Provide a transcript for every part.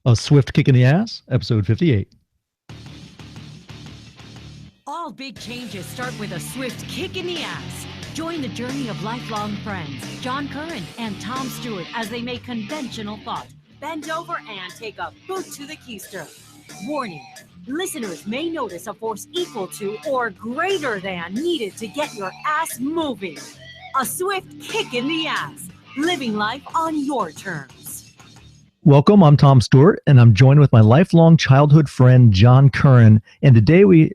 A Swift Kick in the Ass, episode 58. All big changes start with a swift kick in the ass. Join the journey of lifelong friends, John Curren and Tom Stewart, as they make conventional thought bend over and take a boot to the keister. Warning, listeners may notice a force equal to or greater than needed to get your ass moving. A swift kick in the ass, living life on your terms. Welcome, I'm Tom Stewart, and I'm joined with my lifelong childhood friend, John Curren. And today we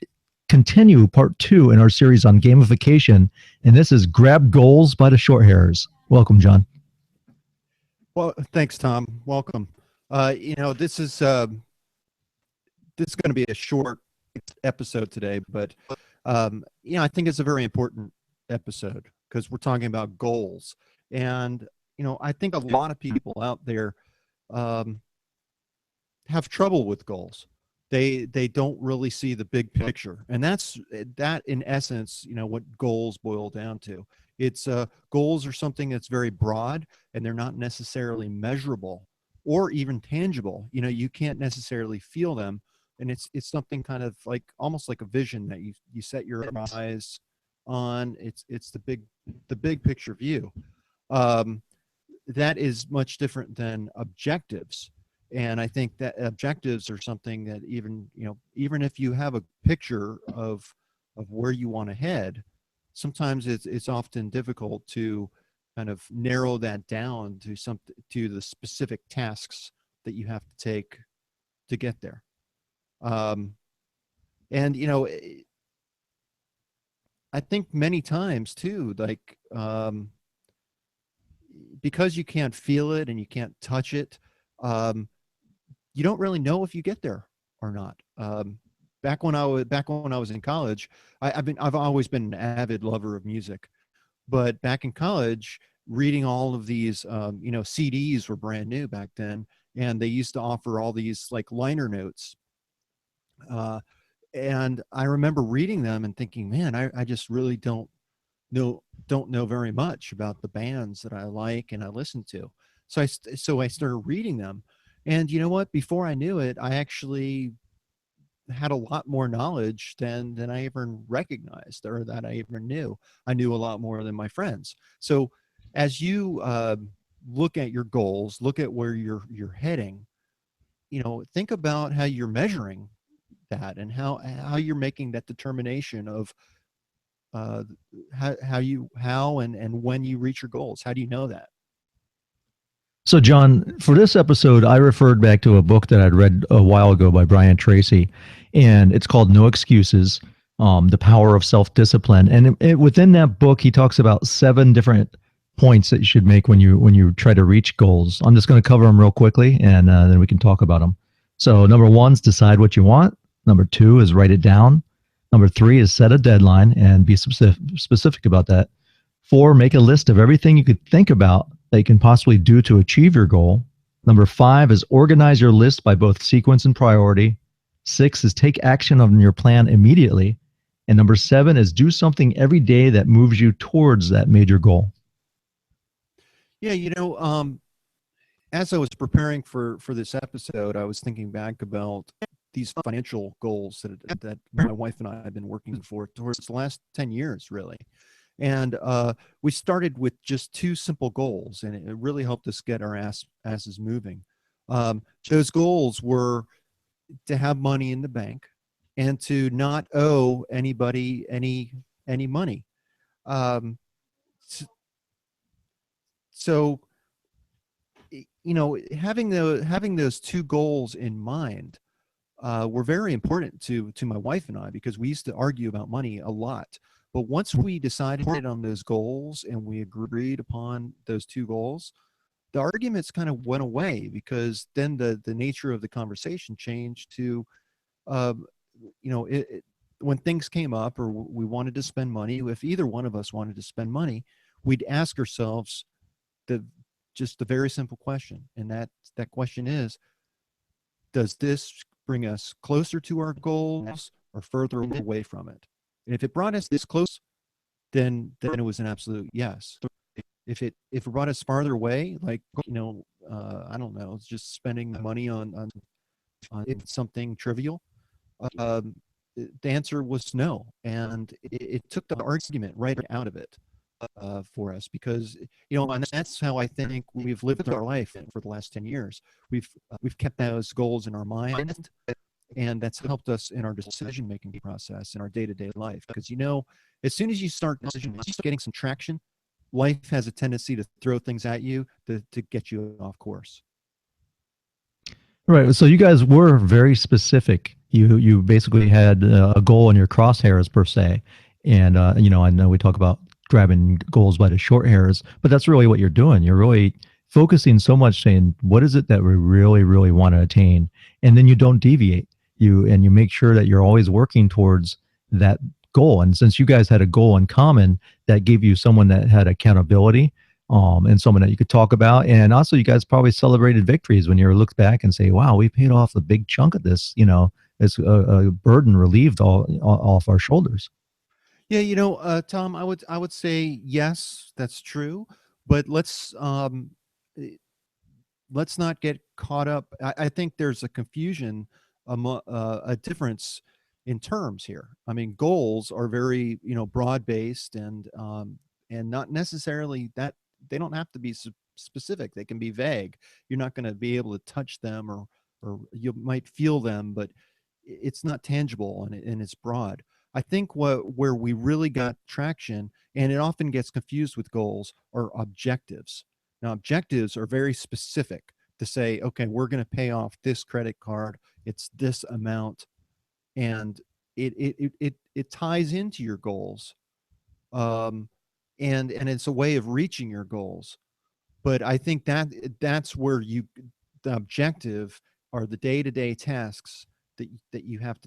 continue part 2 in our series on gamification, and this is Grab Goals by the Short Hairs. Welcome, John. Well, thanks, Tom. Welcome. This is going to be a short episode today, but I think it's a very important episode because we're talking about goals. And I think a lot of people out there have trouble with goals. They don't really see the big picture, and that in essence, what goals boil down to. It's goals are something that's very broad, and they're not necessarily measurable or even tangible. You can't necessarily feel them, and it's something kind of like almost like a vision that you set your eyes on. It's the big picture view. That is much different than objectives. And I think that objectives are something that even if you have a picture of where you want to head, sometimes it's often difficult to kind of narrow that down to the specific tasks that you have to take to get there. I think many times too, like because you can't feel it and you can't touch it, you don't really know if you get there or not. Back when I was in college, I've always been an avid lover of music, but back in college, reading all of these, CDs were brand new back then, and they used to offer all these like liner notes. And I remember reading them and thinking, man, I just really don't know very much about the bands that I like and I listen to. So I started reading them. And you know what? Before I knew it, I actually had a lot more knowledge than I even recognized or that I even knew. I knew a lot more than my friends. So as you look at your goals, look at where you're heading, think about how you're measuring that and how you're making that determination of how and when you reach your goals. How do you know that? So, John, for this episode, I referred back to a book that I'd read a while ago by Brian Tracy, and it's called No Excuses, The Power of Self-Discipline. And within that book, he talks about 7 different points that you should make when you try to reach goals. I'm just going to cover them real quickly, and then we can talk about them. So, number 1 is decide what you want. Number 2 is write it down. Number 3 is set a deadline and be specific about that. 4, make a list of everything you could think about that you can possibly do to achieve your goal. Number 5 is organize your list by both sequence and priority. 6 is take action on your plan immediately. And number 7 is do something every day that moves you towards that major goal. Yeah, as I was preparing for this episode, I was thinking back about these financial goals that my wife and I have been working for towards the last 10 years, really. And we started with just 2 simple goals, and it really helped us get our asses moving. Those goals were to have money in the bank and to not owe anybody any money. So having those 2 goals in mind were very important to my wife and I, because we used to argue about money a lot. But once we decided on those goals and we agreed upon those 2 goals, the arguments kind of went away, because then the nature of the conversation changed to, when things came up or we wanted to spend money, if either one of us wanted to spend money, we'd ask ourselves just a very simple question. And that question is, does this bring us closer to our goals or further away from it? And if it brought us this close, then it was an absolute yes. If it brought us farther away, like I don't know, it's just spending money on something trivial? Um, the answer was no, and it took the argument right out of it for us because and that's how I think we've lived our life for the last 10 years. We've kept those goals in our mind, and that's helped us in our decision making process in our day to day life. Because as soon as you start getting some traction, life has a tendency to throw things at you to get you off course. Right. So you guys were very specific. You basically had a goal in your crosshairs per se, and I know we talk about grabbing goals by the short hairs, but that's really what you're doing. You're really focusing so much, saying what is it that we really, really want to attain, and then you don't deviate. You make sure that you're always working towards that goal. And since you guys had a goal in common, that gave you someone that had accountability, and someone that you could talk about. And also, you guys probably celebrated victories when you looked back and say, "Wow, we paid off a big chunk of this." It's a burden relieved off our shoulders. Yeah, Tom, I would say yes, that's true, but eh, let's not get caught up. I think there's a confusion, a difference in terms here. I mean, goals are very broad based and not necessarily that they don't have to be specific. They can be vague. You're not going to be able to touch them or you might feel them, but it's not tangible and it's broad. I think where we really got traction, and it often gets confused with goals, are objectives. Now, objectives are very specific to say, okay, we're going to pay off this credit card. It's this amount, and it ties into your goals, um, and it's a way of reaching your goals. But I think that's where the objective are the day-to-day tasks that you have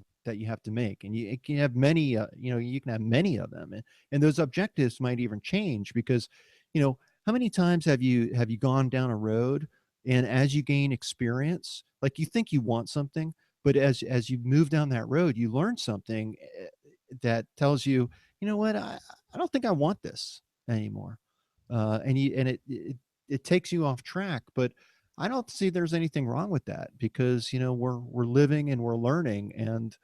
to make, and you can have many you can have many of them, and those objectives might even change because how many times have you gone down a road, and as you gain experience, like you think you want something, but as you move down that road you learn something that tells you, you know what, I don't think I want this anymore, and it takes you off track. But I don't see there's anything wrong with that because we're living and we're learning, and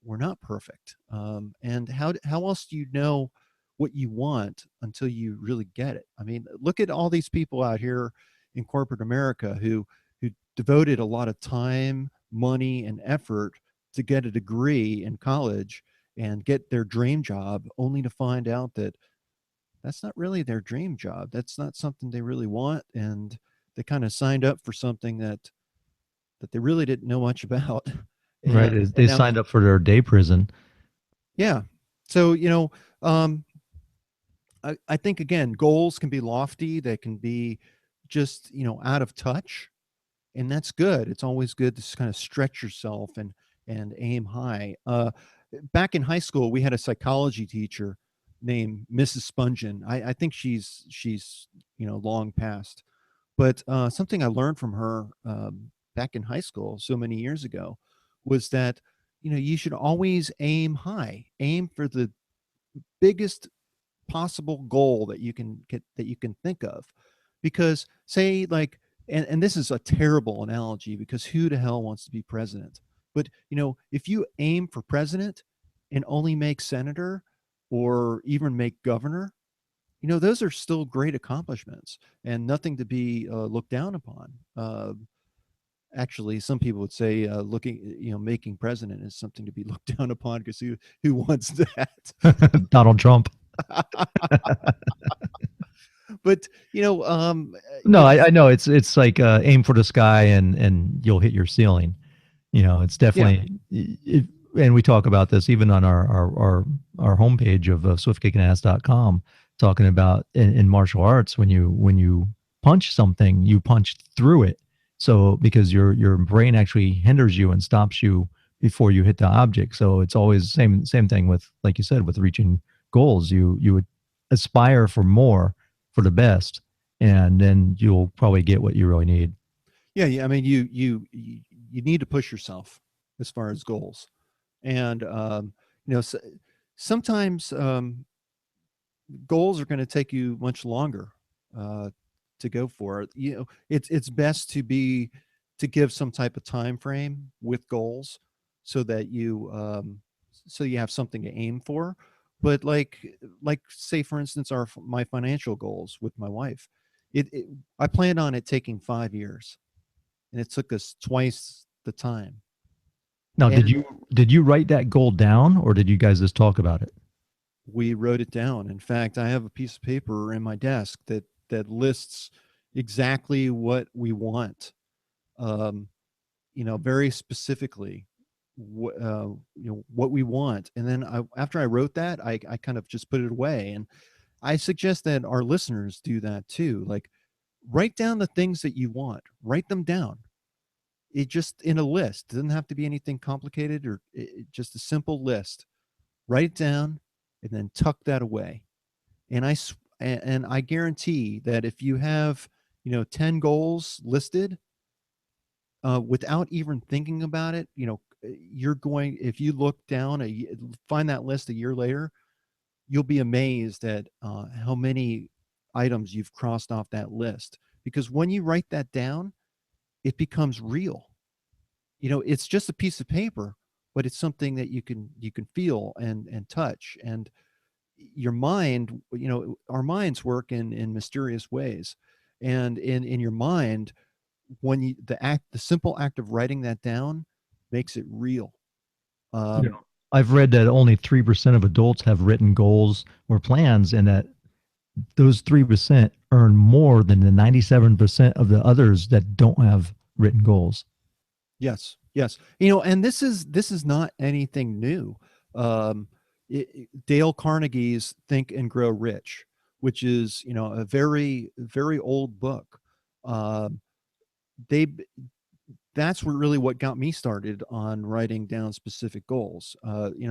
we're not perfect. And how else do you know what you want until you really get it? I mean, look at all these people out here in corporate America who devoted a lot of time, money, and effort to get a degree in college and get their dream job, only to find out that that's not really their dream job. That's not something they really want, and they kind of signed up for something that they really didn't know much about. Right. And They now, signed up for their day prison. yeah. So, um, I think again, goals can be lofty. They can be just, out of touch, and that's good. It's always good to kind of stretch yourself and aim high. Back in high school, we had a psychology teacher named Mrs. Spungen. I think she's long past, but something I learned from her back in high school so many years ago was that you should always aim high, aim for the biggest possible goal that you can get, that you can think of, because say like, and this is a terrible analogy because who the hell wants to be president, but if you aim for president and only make senator or even make governor, those are still great accomplishments and nothing to be looked down upon. Actually, some people would say making president is something to be looked down upon because who wants that? Donald Trump. But No, I know it's like aim for the sky and you'll hit your ceiling. It's yeah, definitely, and we talk about this even on our homepage of swiftkickinass.com, talking about in martial arts, when you punch something, you punch through it. So because your brain actually hinders you and stops you before you hit the object. So it's always same thing with, like you said, with reaching goals. You would aspire for more, for the best, and then you'll probably get what you really need. yeah. I mean, you need to push yourself as far as goals, and s sometimes goals are going to take you much longer uh, to go for it. You know, it's best to give some type of time frame with goals so that so you have something to aim for. But like say for instance my financial goals with my wife, it I planned on it taking 5 years, and it took us twice the time. Now, And did you write that goal down, or did you guys just talk about it? we wrote it down. In fact, I have a piece of paper in my desk that lists exactly what we want, um, very specifically, what we want. And then after I wrote that, I kind of just put it away. And I suggest that our listeners do that too. Like, write down the things that you want. Write them down. It just in a list. It doesn't have to be anything complicated, or just a simple list. Write it down, and then tuck that away. And I guarantee that if you have 10 goals listed, without even thinking about it, you're going if you look down find that list a year later, you'll be amazed at how many items you've crossed off that list. Because when you write that down, it becomes real. It's just a piece of paper, but it's something that you can feel and touch. And your mind, our minds work in mysterious ways. And in your mind, when the simple act of writing that down makes it real. Yeah. um I've read that only 3% of adults have written goals or plans, and that those 3% earn more than the 97% of the others that don't have written goals. yes, yes. And this is not anything new. Dale Carnegie's Think and Grow Rich, which is a very very old book. um they That's really what got me started on writing down specific goals.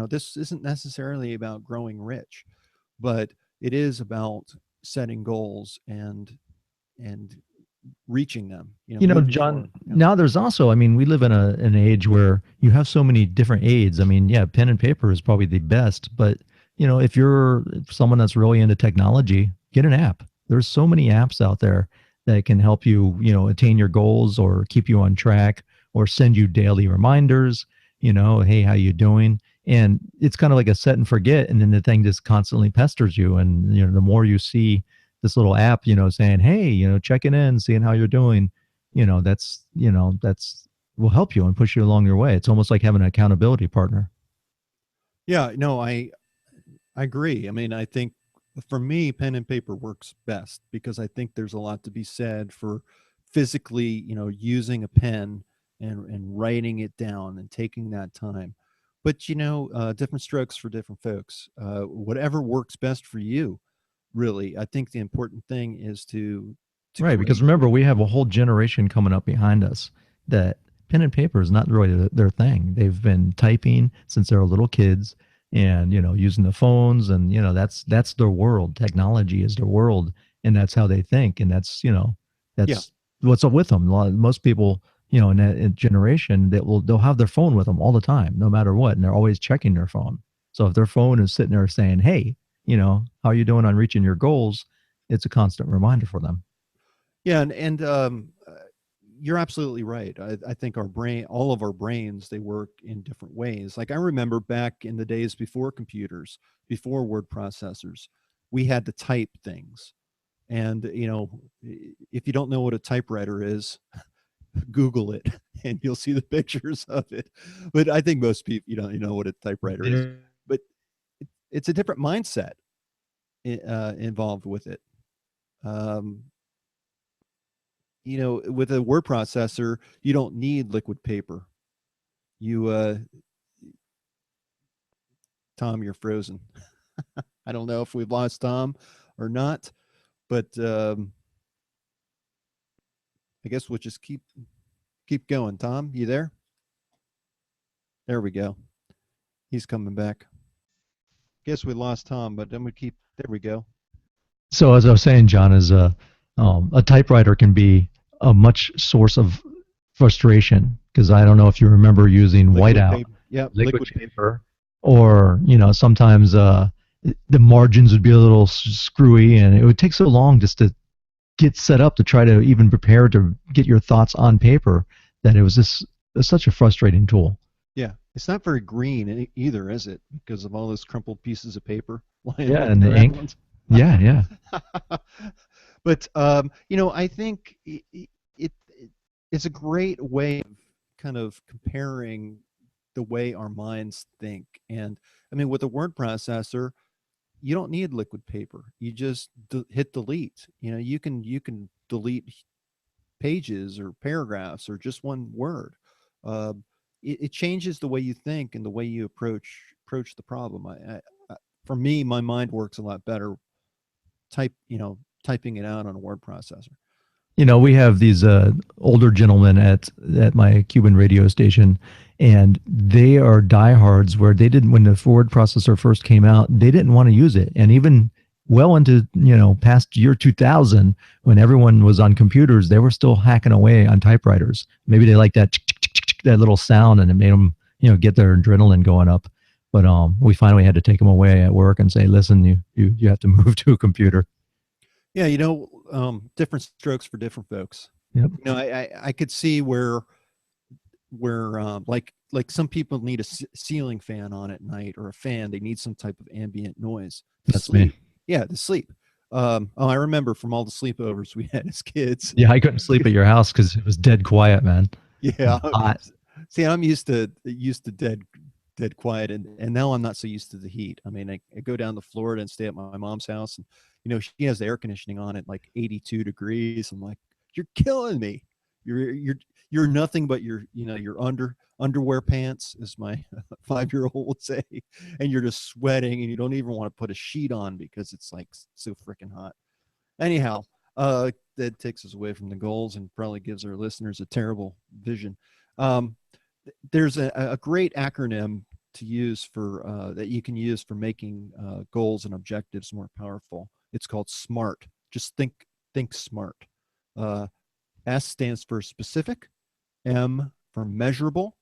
This isn't necessarily about growing rich, but it is about setting goals and reaching them, moving John, forward. Yeah. now there's also, I mean, we live in an age where you have so many different aids. I mean, yeah, pen and paper is probably the best, but if you're someone that's really into technology, get an app. There's so many apps out there that can help you, attain your goals or keep you on track or send you daily reminders, hey, how you doing? And it's kind of like a set and forget, and then the thing just constantly pesters you. And the more you see this little app, saying, hey, checking in, seeing how you're doing, that's will help you and push you along your way. It's almost like having an accountability partner. Yeah, no, I agree. I mean, I think for me, pen and paper works best because I think there's a lot to be said for physically, using a pen and writing it down and taking that time. But different strokes for different folks. Whatever works best for you, really. I think the important thing is to Right, because create. remember, we have a whole generation coming up behind us that pen and paper is not really their thing. They've been typing since they were little kids, and using the phones, and that's their world. Technology is their world, and that's how they think, and Yeah, that's what's up with them. Most people, in that generation, they'll have their phone with them all the time, no matter what, and they're always checking their phone. So if their phone is sitting there saying, "Hey, how are you doing on reaching your goals?" It's a constant reminder for them. yeah, and you're absolutely right. I think all of our brains, they work in different ways. Like I remember back in the days before computers, before word processors, we had to type things. And if you don't know what a typewriter is, Google it, and you'll see the pictures of it. But I think most people, you know what a typewriter is. There- But it's a different mindset involved with it. Um, with a word processor, you don't need liquid paper. You, Tom, you're frozen. I don't know if we've lost Tom or not, but I guess we'll just keep going. Tom, you there? There we go. He's coming back. Guess we lost Tom, but then we keep. There we go. So as I was saying, John, is a typewriter can be a much source of frustration, because I don't know if you remember using Liquid whiteout, paper. Yeah, liquid liquid paper. paper, or sometimes the margins would be a little screwy, and it would take so long just to get set up to try to even prepare to get your thoughts on paper that it was such a frustrating tool. Yeah, it's not very green either, is it? Because of all those crumpled pieces of paper lying Yeah, and the ink. around. Yeah, yeah. But I think it it's a great way of kind of comparing the way our minds think. And I mean, with a word processor, you don't need liquid paper. You just hit delete. You can delete pages or paragraphs or just one word. Uh, it changes the way you think and the way you approach the problem. For me, my mind works a lot better typing it out on a word processor. We have these older gentlemen at my Cuban radio station, and they are diehards. Where they didn't, when the Ford processor first came out, they didn't want to use it, and even well into past year 2000, when everyone was on computers, they were still hacking away on typewriters. Maybe they like that that little sound, and it made them get their adrenaline going up. But we finally had to take them away at work and say, listen, you have to move to a computer. Yeah, different strokes for different folks. Yep. I could see where like some people need a ceiling fan on at night, or a fan. They need some type of ambient noise to That's me. sleep. Yeah, to sleep. I remember from all the sleepovers we had as kids. Yeah, I couldn't sleep at your house because it was dead quiet, man. Yeah. Hot. See, I'm used to dead quiet, and now I'm not so used to the heat. I mean, I go down to Florida and stay at my mom's house, and she has the air conditioning on at like 82 degrees. I'm like, you're killing me. You're nothing but your underwear pants, as my 5-year-old would say, and you're just sweating, and you don't even want to put a sheet on because it's like so freaking hot. Anyhow, that takes us away from the goals and probably gives our listeners a terrible vision. Um, there's a great acronym to use for that you can use for making goals and objectives more powerful. It's called SMART. Just think SMART. Uh, S stands for specific, M for measurable,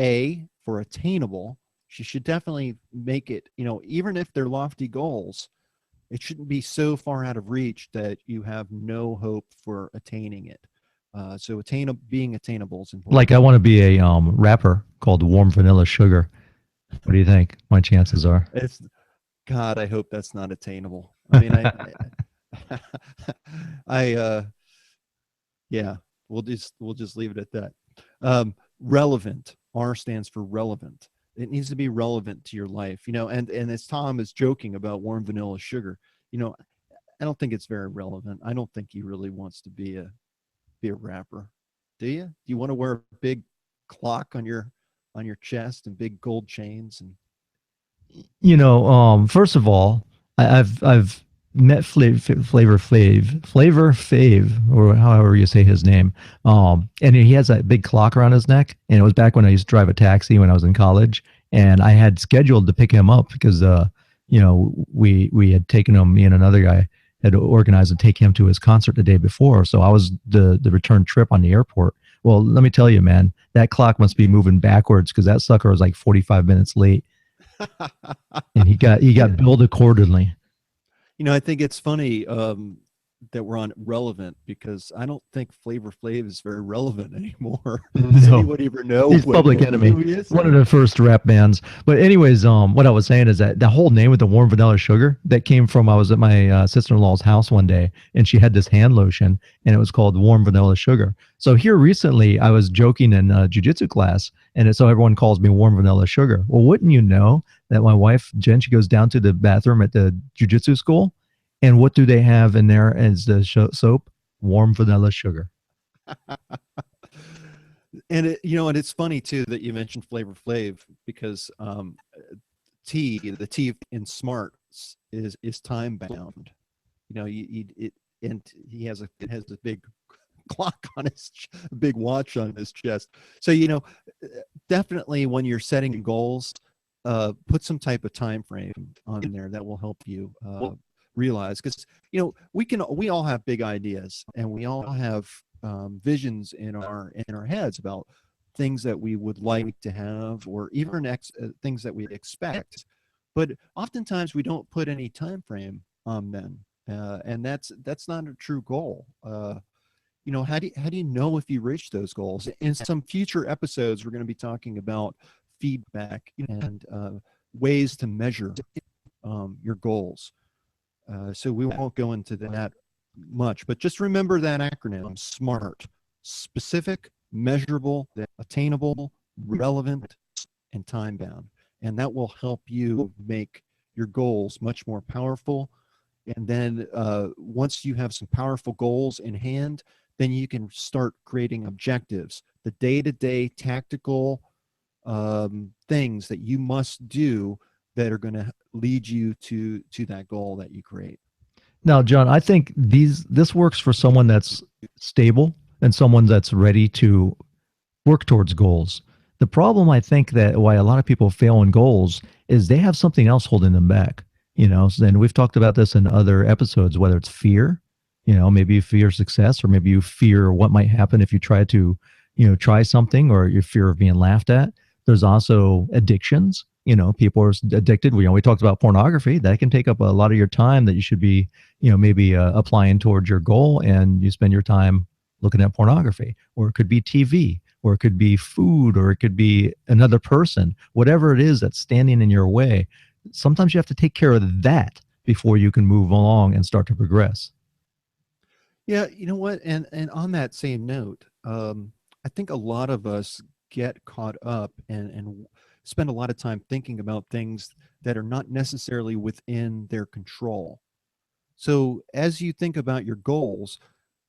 A for attainable. You should definitely make it, even if they're lofty goals, it shouldn't be so far out of reach that you have no hope for attaining it. So being attainable is important. Like I want to be a rapper called Warm Vanilla Sugar. What do you think? My chances are. It's God, I hope that's not attainable. I mean, I yeah, we'll just leave it at that. Relevant. R stands for relevant. It needs to be relevant to your life, and as Tom is joking about warm vanilla sugar, I don't think it's very relevant. I don't think he really wants to be a rapper. Do you? Do you want to wear a big clock on your chest and big gold chains and First of all, I've met Flavor Flav, or however you say his name. And he has that big clock around his neck. And it was back when I used to drive a taxi when I was in college, and I had scheduled to pick him up because we had taken him. Me and another guy had organized to take him to his concert the day before. So I was the return trip on the airport. Well, let me tell you, man, that clock must be moving backwards because that sucker was like 45 minutes late, and he got billed accordingly. I think it's funny that we're on relevant, because I don't think Flavor Flav is very relevant anymore. Does No. anybody ever know He's Public Enemy, who he is? one of the first rap bands. But anyways, what I was saying is that the whole name with the warm vanilla sugar that came from, I was at my sister-in-law's house one day, and she had this hand lotion, and it was called warm vanilla sugar. So here recently, I was joking in jujitsu class, and so everyone calls me warm vanilla sugar. Well, wouldn't you know that my wife Jen, she goes down to the bathroom at the jujitsu school, and what do they have in there as the soap? Warm vanilla sugar. And it's funny too that you mentioned Flavor Flav, because the T in smart is time bound. And it has a big clock on a big watch on his chest. So definitely when you're setting goals, put some type of time frame on there that will help you realize, because we all have big ideas, and we all have visions in our heads about things that we would like to have, or even things that we expect, but oftentimes we don't put any time frame on them. and that's not a true goal. How do you know if you reach those goals? In some future episodes, we're going to be talking about feedback and ways to measure your goals. So we won't go into that much, but just remember that acronym: SMART: specific, measurable, attainable, relevant, and time bound. And that will help you make your goals much more powerful. And then once you have some powerful goals in hand, then you can start creating objectives, the day-to-day tactical things that you must do that are going to lead you to that goal that you create. Now, John, I think this works for someone that's stable and someone that's ready to work towards goals. The problem I think that why a lot of people fail in goals is they have something else holding them back. And we've talked about this in other episodes, whether it's fear, maybe you fear success, or maybe you fear what might happen if you try to, try something, or your fear of being laughed at. There's also addictions. People are addicted. We talked about pornography. That can take up a lot of your time that you should be, maybe applying towards your goal, and you spend your time looking at pornography. Or it could be TV, or it could be food, or it could be another person, whatever it is that's standing in your way. Sometimes you have to take care of that before you can move along and start to progress. Yeah, you know what? And on that same note, I think a lot of us get caught up and spend a lot of time thinking about things that are not necessarily within their control. So as you think about your goals,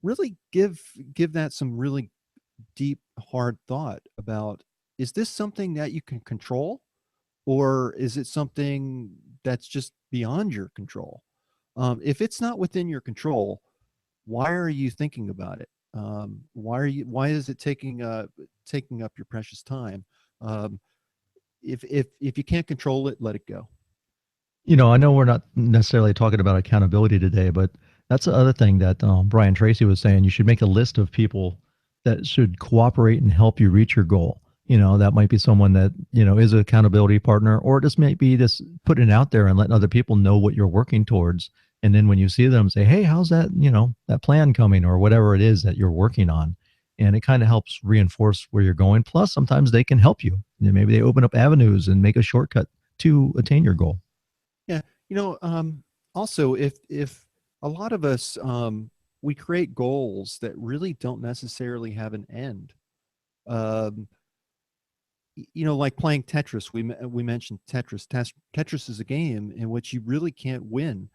really give that some really deep, hard thought about, is this something that you can control, or is it something that's just beyond your control? If it's not within your control, why are you thinking about it? Why is it taking up your precious time? Um, if you can't control it, let it go. I know we're not necessarily talking about accountability today, but that's the other thing that Brian Tracy was saying. You should make a list of people that should cooperate and help you reach your goal. That might be someone that, is an accountability partner, or just maybe just putting it out there and letting other people know what you're working towards. And then when you see them, say, hey, how's that, that plan coming, or whatever it is that you're working on. And it kind of helps reinforce where you're going. Plus, sometimes they can help you. Maybe they open up avenues and make a shortcut to attain your goal. Yeah, also, if a lot of us we create goals that really don't necessarily have an end. Um, like playing Tetris. We mentioned Tetris. Tetris is a game in which you really can't win.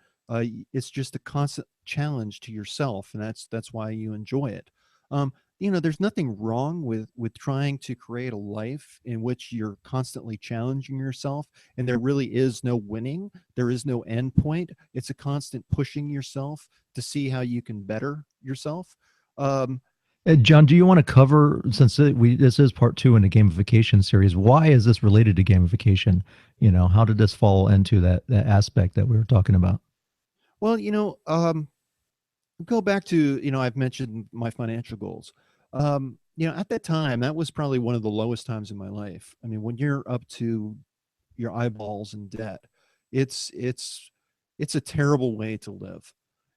It's just a constant challenge to yourself, and that's why you enjoy it. Um, there's nothing wrong with trying to create a life in which you're constantly challenging yourself, and there really is no winning. There is no end point. It's a constant pushing yourself to see how you can better yourself. Um, John, do you want to cover, since this is part two in the gamification series, why is this related to gamification? How did this fall into that aspect that we were talking about? well, go back to, I've mentioned my financial goals. At that time, that was probably one of the lowest times in my life. I mean, when you're up to your eyeballs in debt, it's it's it's a terrible way to live.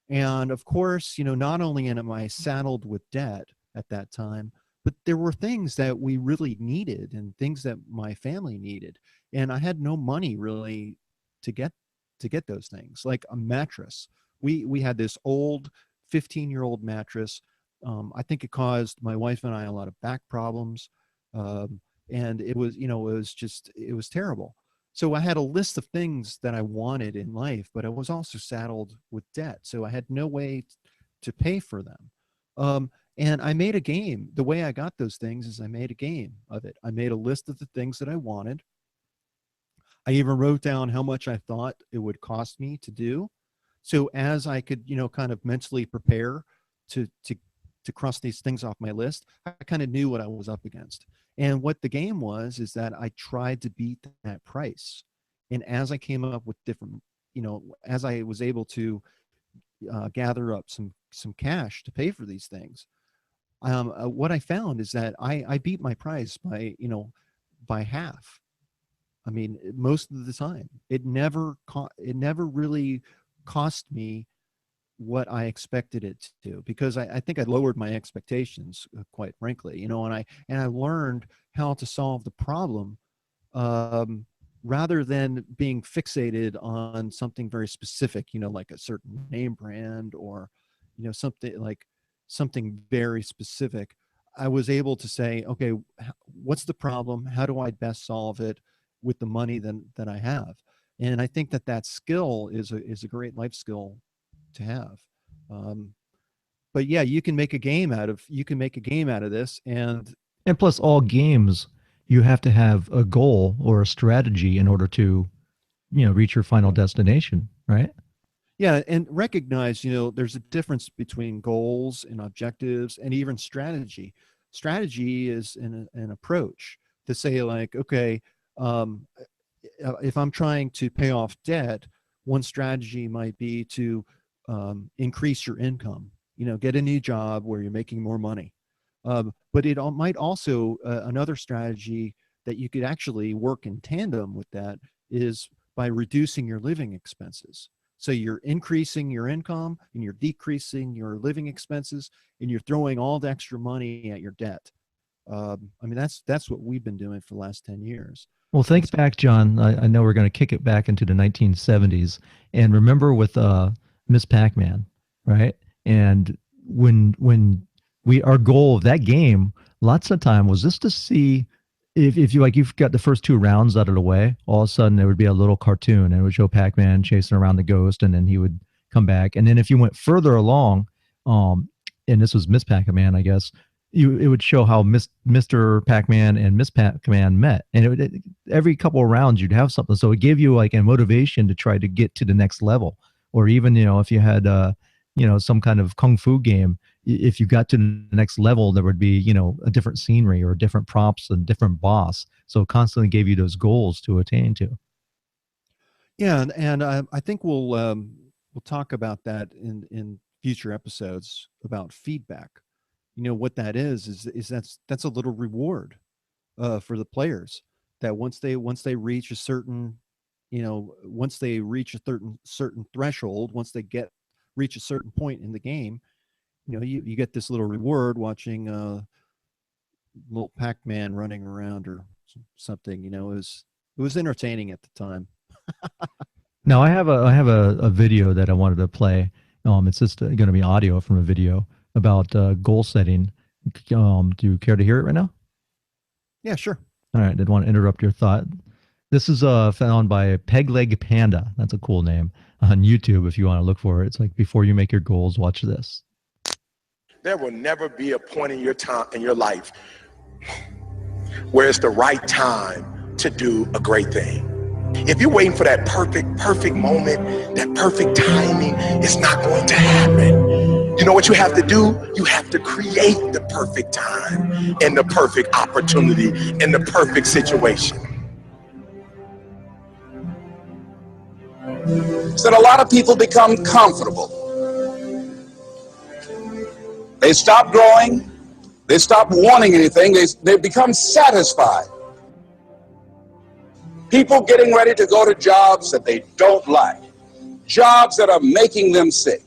And of course, not only am I saddled with debt at that time, but there were things that we really needed and things that my family needed. And I had no money really to get those things, like a mattress. We had this old 15-year-old mattress. I think it caused my wife and I a lot of back problems. Um, and it was terrible. So I had a list of things that I wanted in life, but I was also saddled with debt. So I had no way to pay for them. And I made a game. The way I got those things is I made a game of it. I made a list of the things that I wanted. I even wrote down how much I thought it would cost me to do. So as I could, kind of mentally prepare to to to cross these things off my list, I kind of knew what I was up against. And what the game was is that I tried to beat that price. And as I came up with different, as I was able to gather up some cash to pay for these things, what I found is that I beat my price by half. I mean, most of the time, it never really cost me what I expected it to, because I think I lowered my expectations, quite frankly, and I learned how to solve the problem, um, rather than being fixated on something very specific, like a certain name brand, or, something very specific. I was able to say, okay, what's the problem? How do I best solve it with the money that I have? And I think that skill is a great life skill to have. Um, but yeah, you can make a game out of this, and And plus, all games, you have to have a goal or a strategy in order to, reach your final destination, right? yeah, and recognize, there's a difference between goals and objectives and even strategy. Strategy is an approach to say, like, okay, um, if I'm trying to pay off debt, one strategy might be to increase your income, get a new job where you're making more money. But might also, another strategy that you could actually work in tandem with that is by reducing your living expenses. So you're increasing your income and you're decreasing your living expenses, and you're throwing all the extra money at your debt. I mean, that's what we've been doing for the last 10 years. Well, And think back, John. I know we're going to kick it back into the 1970s, and remember with Miss Pac-Man, right? And when our goal of that game, lots of time was just to see if you've got the first two rounds out of the way, all of a sudden there would be a little cartoon and it would show Pac-Man chasing around the ghost, and then he would come back. And then if you went further along, and this was Miss Pac-Man, I guess, it would show how Mr. Pac-Man and Miss Pac-Man met, and every couple of rounds you'd have something, so it gave you like a motivation to try to get to the next level. Or even if you had some kind of kung fu game, if you got to the next level, there would be a different scenery or different props and different boss, so it constantly gave you those goals to attain to. yeah, and I think we'll talk about that in future episodes about feedback. What that is that's a little reward for the players, that once they reach a certain, once they reach a certain threshold, once they reach a certain point in the game, you get this little reward watching little Pac-Man running around or something. It was entertaining at the time. Now I have a video that I wanted to play. It's just going to be audio from a video about goal setting. Do you care to hear it right now? Yeah, sure. All right, didn't want to interrupt your thought. This is found by Peg Leg Panda. That's a cool name on YouTube if you want to look for it. It's like, before you make your goals, watch this. There will never be a point in your life where it's the right time to do a great thing. If you're waiting for that perfect moment, that perfect timing, it's not going to happen. You know what you have to do? You have to create the perfect time and the perfect opportunity and the perfect situation. So a lot of people become comfortable. They stop growing. They stop wanting anything. They become satisfied. People getting ready to go to jobs that they don't like, jobs that are making them sick.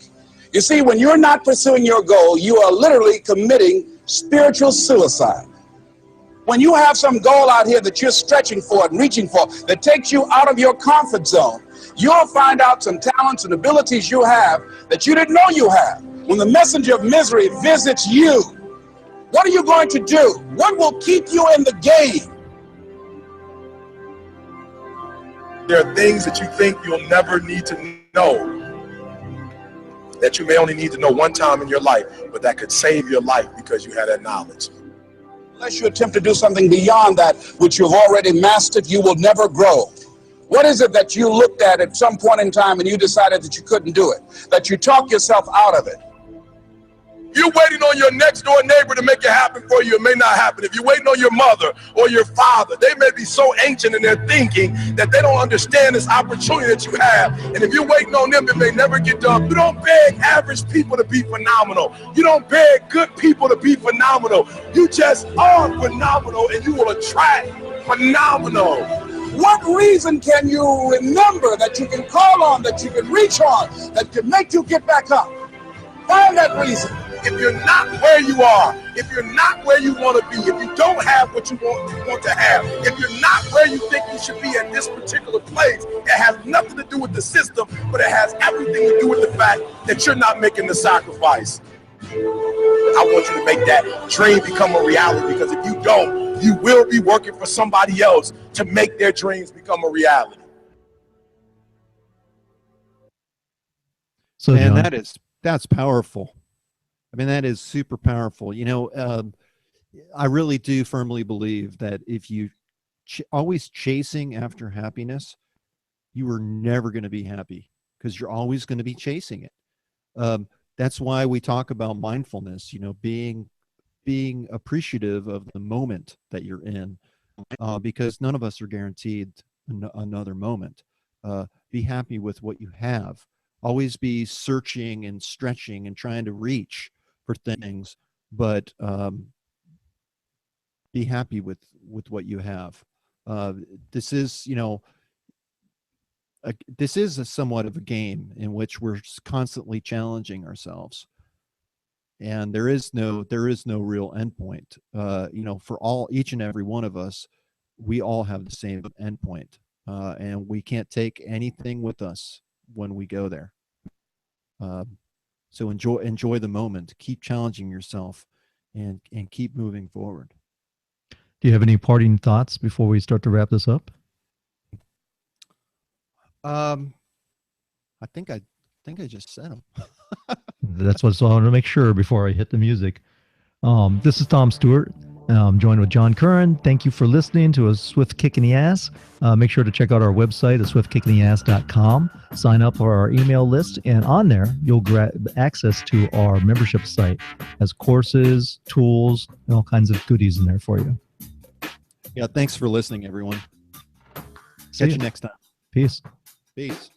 You see, when you're not pursuing your goal, you are literally committing spiritual suicide. When you have some goal out here that you're stretching for and reaching for that takes you out of your comfort zone, you'll find out some talents and abilities you have that you didn't know you have. When the messenger of misery visits you, what are you going to do? What will keep you in the game? There are things that you think you'll never need to know, that you may only need to know one time in your life, but that could save your life because you had that knowledge. Unless you attempt to do something beyond that which you've already mastered, you will never grow. What is it that you looked at some point in time and you decided that you couldn't do it, that you talked yourself out of it? You're waiting on your next door neighbor to make it happen for you. It may not happen. If you're waiting on your mother or your father, they may be so ancient in their thinking that they don't understand this opportunity that you have. And if you're waiting on them, it may never get done. You don't beg average people to be phenomenal. You don't beg good people to be phenomenal. You just are phenomenal, and you will attract phenomenal. What reason can you remember that you can call on, that you can reach on, that can make you get back up? Find that reason. If you're not where you are, if you're not where you want to be, if you don't have what you want to have, if you're not where you think you should be at this particular place, it has nothing to do with the system, but it has everything to do with the fact that you're not making the sacrifice. I want you to make that dream become a reality, because if you don't, you will be working for somebody else to make their dreams become a reality. So, And John, that's powerful. I mean, that is super powerful. I really do firmly believe that if you always chasing after happiness, you are never going to be happy, because you're always going to be chasing it. That's why we talk about mindfulness, being appreciative of the moment that you're in, because none of us are guaranteed another moment. Be happy with what you have. Always be searching and stretching and trying to reach for things, but be happy with what you have. This is, this is a somewhat of a game in which we're constantly challenging ourselves, and there is no real endpoint. For each and every one of us, we all have the same endpoint, and we can't take anything with us when we go there. So enjoy the moment, keep challenging yourself, and keep moving forward. do you have any parting thoughts before we start to wrap this up? I think I just said them. That's what I wanted to make sure before I hit the music. This is Tom Stewart. I'm joined with John Curren. Thank you for listening to A Swift Kick in the Ass. Make sure to check out our website at swiftkickingtheass.com. Sign up for our email list, and on there, you'll grab access to our membership site. It has courses, tools, and all kinds of goodies in there for you. Yeah, thanks for listening, everyone. See Catch ya. you next time. Peace. Peace.